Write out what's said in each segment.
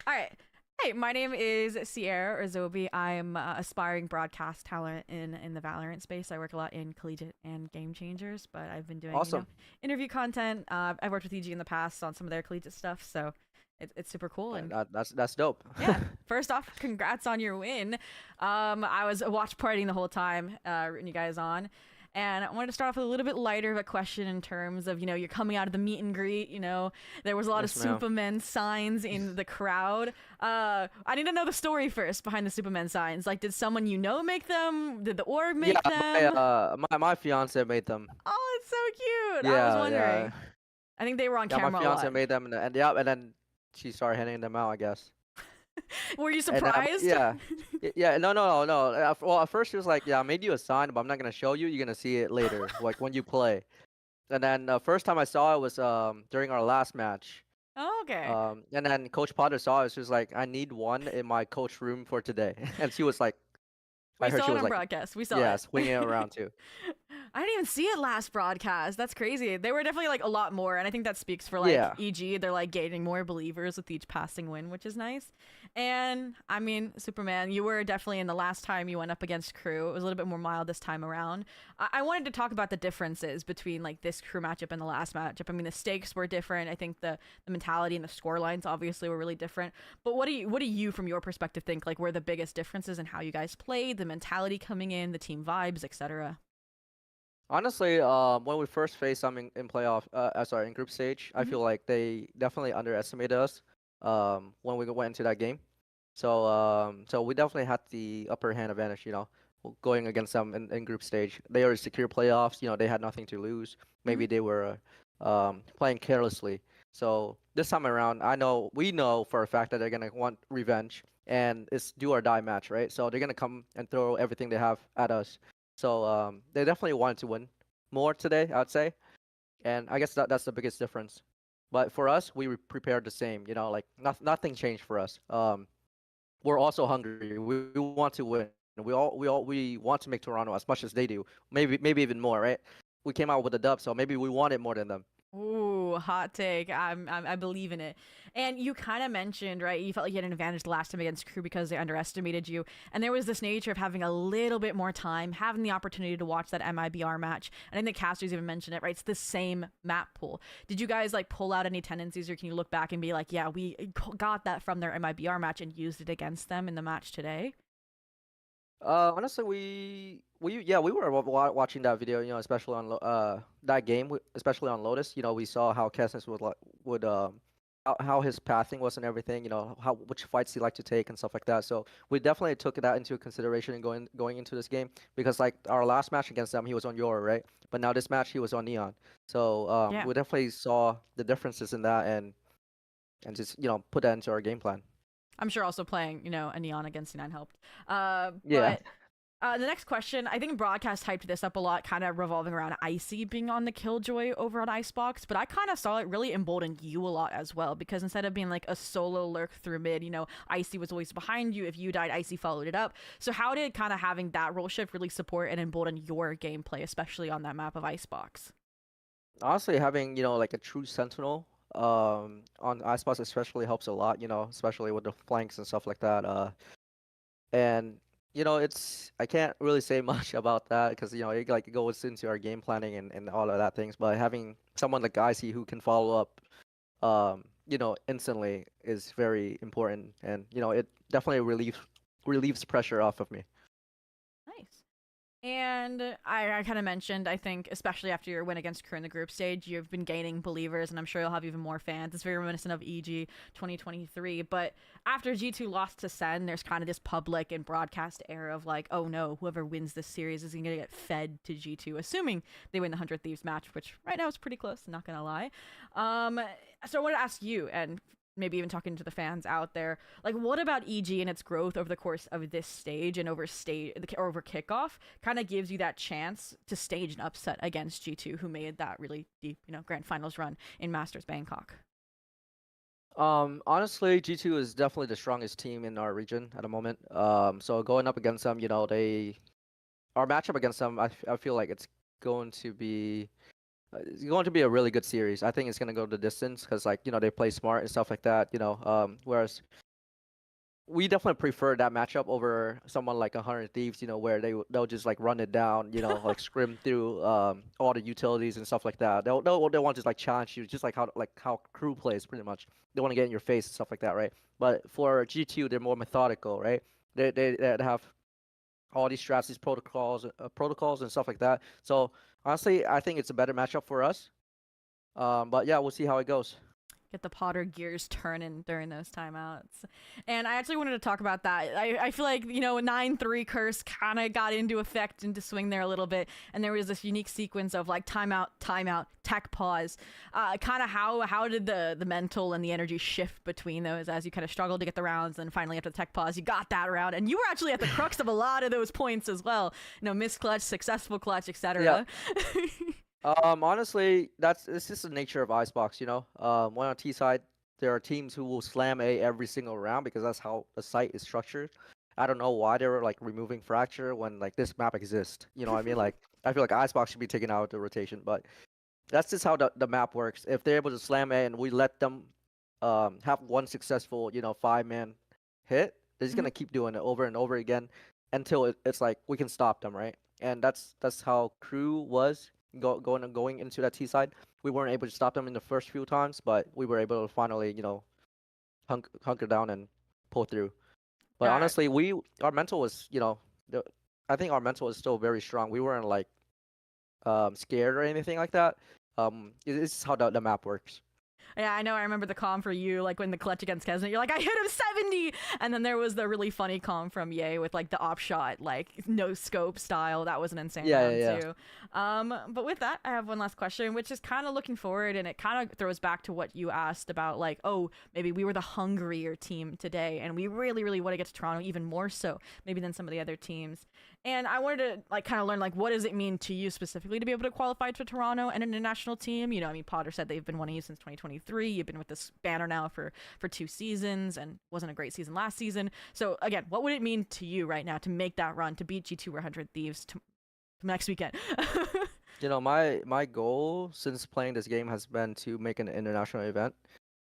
All right. Hey, my name is Sierra or Zobi. I'm aspiring broadcast talent in the Valorant space. I work a lot in collegiate and game changers, but I've been doing, Awesome. interview content. I've worked with EG in the past on some of their collegiate stuff, so it's super cool. And That's dope. yeah, first off, congrats on your win. I was watch partying the whole time, rooting you guys on. And I wanted to start off with a little bit lighter of a question in terms of, you're coming out of the meet and greet, there was a lot of Yes, ma'am. Supamen signs in the crowd. I need to know the story first behind the Supamen signs. Like, did someone make them? Did the org Yeah, make my them? my fiance made them. Oh, it's so cute. I was Yeah, wondering. yeah, I think they were on yeah. My camera a fiance lot. made them, and yeah, and then she started handing them out, I guess. Were you And surprised? yeah, yeah. No, no, no, no. Well, at first she was like, "Yeah, I made you a sign, but I'm not gonna show you. You're gonna see it later, like when you play." And then first time I saw it was during our last match. Oh, okay. And then Coach Potter saw it. She was like, "I need one in my coach room for today." And she was like, I We heard saw she it was on like, broadcast. We saw yeah, it. swinging it around too. I didn't even see it last broadcast. That's crazy. They were definitely like a lot more, and I think that speaks for like Yeah. EG. They're like gaining more believers with each passing win, which is nice. And I mean, Superman, you were definitely in the last time you went up against Crew. It was a little bit more mild this time around. I wanted to talk about the differences between like this Crew matchup and the last matchup. I mean, the stakes were different. I think the mentality and the score lines obviously were really different. But what do you from your perspective think like were the biggest differences in how you guys played, the mentality coming in, the team vibes, etc. Honestly, when we first faced them in playoff, sorry, in group stage, I Mm-hmm. feel like they definitely underestimated us, when we went into that game. So we definitely had the upper hand advantage, going against them in group stage. They already secure playoffs, they had nothing to lose. Mm-hmm. Maybe they were playing carelessly. So this time around, we know for a fact that they're gonna want revenge, and it's do or die match, right? So they're gonna come and throw everything they have at us. So they definitely wanted to win more today, I'd say, and I guess that's the biggest difference. But for us, prepared the same. Like nothing changed for us. We're also hungry. We want to win. We want to make Toronto as much as they do. Maybe even more, right? We came out with a dub, so maybe we want it more than them. Ooh, hot take. I believe in it. And you kind of mentioned, right? You felt like you had an advantage the last time against Crew because they underestimated you. And there was this nature of having a little bit more time, having the opportunity to watch that MIBR match. And I think the casters even mentioned it, right? It's the same map pool. Did you guys like pull out any tendencies, or can you look back and be like, yeah, we got that from their MIBR match and used it against them in the match today? Honestly, we were watching that video, especially on that game, especially on Lotus. We saw how Kessis would how his pathing was and everything. How which fights he liked to take and stuff like that. So we definitely took that into consideration in going into this game because like our last match against them, he was on Yoru, right? But now this match he was on Neon. So Yeah. we definitely saw the differences in that and just put that into our game plan. I'm sure also playing, a Neon against C9 helped. Yeah. But the next question, I think broadcast hyped this up a lot, kind of revolving around Icy being on the Killjoy over on Icebox, but I kind of saw it really embolden you a lot as well, because instead of being like a solo lurk through mid, Icy was always behind you. If you died, Icy followed it up. So how did kind of having that role shift really support and embolden your gameplay, especially on that map of Icebox? Honestly, having like a true sentinel on iSpots especially helps a lot. Especially with the flanks and stuff like that. And it's I can't really say much about that because it like goes into our game planning and all of that things. But having someone like Icy who can follow up, instantly is very important, and it definitely relieves pressure off of me. Nice. And I kind of mentioned, I think, especially after your win against Crew in the group stage, you've been gaining believers, and I'm sure you'll have even more fans. It's very reminiscent of EG 2023. But after G2 lost to Sen, there's kind of this public and broadcast era of like, oh no, whoever wins this series is going to get fed to G2, assuming they win the 100 Thieves match, which right now is pretty close, not going to lie. Um, so I want to ask you, and maybe even talking to the fans out there, like what about EG and its growth over the course of this stage and over stage or over kickoff kind of gives you that chance to stage an upset against G2, who made that really deep, grand finals run in Masters Bangkok? Honestly, G2 is definitely the strongest team in our region at the moment. So going up against them, our matchup against them, I feel like it's going to be a really good series. I think it's going to go the distance because, like, they play smart and stuff like that. Whereas we definitely prefer that matchup over someone like 100 Thieves, where they'll just like run it down, like scrim through all the utilities and stuff like that. They'll want to just like challenge you, just like how crew plays pretty much. They want to get in your face and stuff like that, right? But for G2, they're more methodical, right? They have all these strategies, protocols and stuff like that. So honestly, I think it's a better matchup for us. But yeah, we'll see how it goes. Get the Potter gears turning during those timeouts. And I actually wanted to talk about that. I feel like, 9-3 curse kind of got into effect, into swing there a little bit. And there was this unique sequence of like timeout, tech pause. Kind of how did the mental and the energy shift between those as you kind of struggled to get the rounds, and finally after the tech pause, you got that round. And you were actually at the crux of a lot of those points as well. Missed clutch, successful clutch, Yeah. etc. Honestly, it's just the nature of Icebox, when on T side, there are teams who will slam A every single round because that's how the site is structured. I don't know why they were like removing Fracture when like this map exists. You know what I mean? Like I feel like Icebox should be taken out of the rotation, but that's just how the map works. If they're able to slam A and we let them have one successful, 5-man hit, they're just Mhm. gonna keep doing it over and over again until it's like we can stop them, right? And that's how Crew was going into that T side. We weren't able to stop them in the first few times, but we were able to finally, hunker down and pull through. But All right. honestly, our mental was, the, I think our mental was still very strong. We weren't like scared or anything like that. It's just how the map works. Yeah, I know. I remember the comm for you, like when the clutch against Kesnet, you're like, I hit him 70, and then there was the really funny comm from Ye with like the op shot, like no scope style. That was an insane Yeah, yeah, round yeah. too. But with that, I have one last question, which is kind of looking forward, and it kind of throws back to what you asked about, like, oh, maybe we were the hungrier team today, and we really, really want to get to Toronto even more so, maybe than some of the other teams. And I wanted to like kind of learn like what does it mean to you specifically to be able to qualify to Toronto and an international team? I mean, Potter said they've been wanting you since 2023. You've been with this banner now for 2 seasons, and wasn't a great season last season. So again, what would it mean to you right now to make that run to beat G2 or 100 Thieves next weekend? My goal since playing this game has been to make an international event.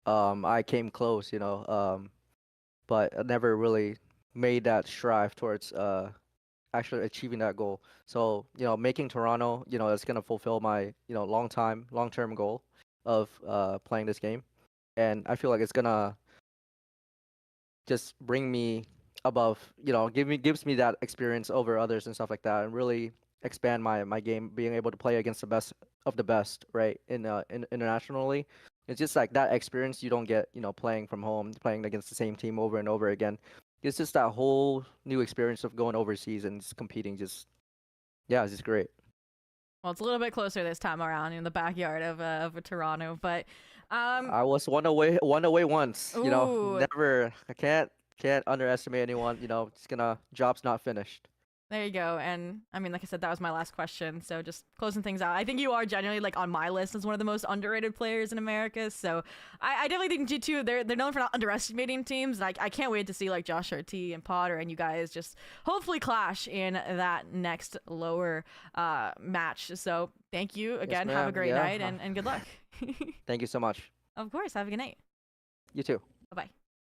I came close, but I never really made that strive towards actually achieving that goal. So, making Toronto, is gonna fulfill my, long term goal of playing this game. And I feel like it's gonna just bring me above, gives me that experience over others and stuff like that, and really expand my game, being able to play against the best of the best, right? Internationally, it's just like that experience you don't get, playing from home, playing against the same team over and over again. It's just that whole new experience of going overseas and just competing. Just yeah, it's just great. Well, it's a little bit closer this time around in the backyard of Toronto, but I was one away once. ooh, Never. I can't underestimate anyone. Just gonna job's not finished. there you go. And I mean, like I said, that was my last question. So just closing things out. I think you are genuinely like on my list as one of the most underrated players in America. So I definitely think G2, they're known for not underestimating teams. Like I can't wait to see like Josh RT and Potter and you guys just hopefully clash in that next lower match. So thank you Yes, again. Have a ma'am. great Yeah. night and good luck. Thank you so much. Of course. Have a good night. You too. Bye bye.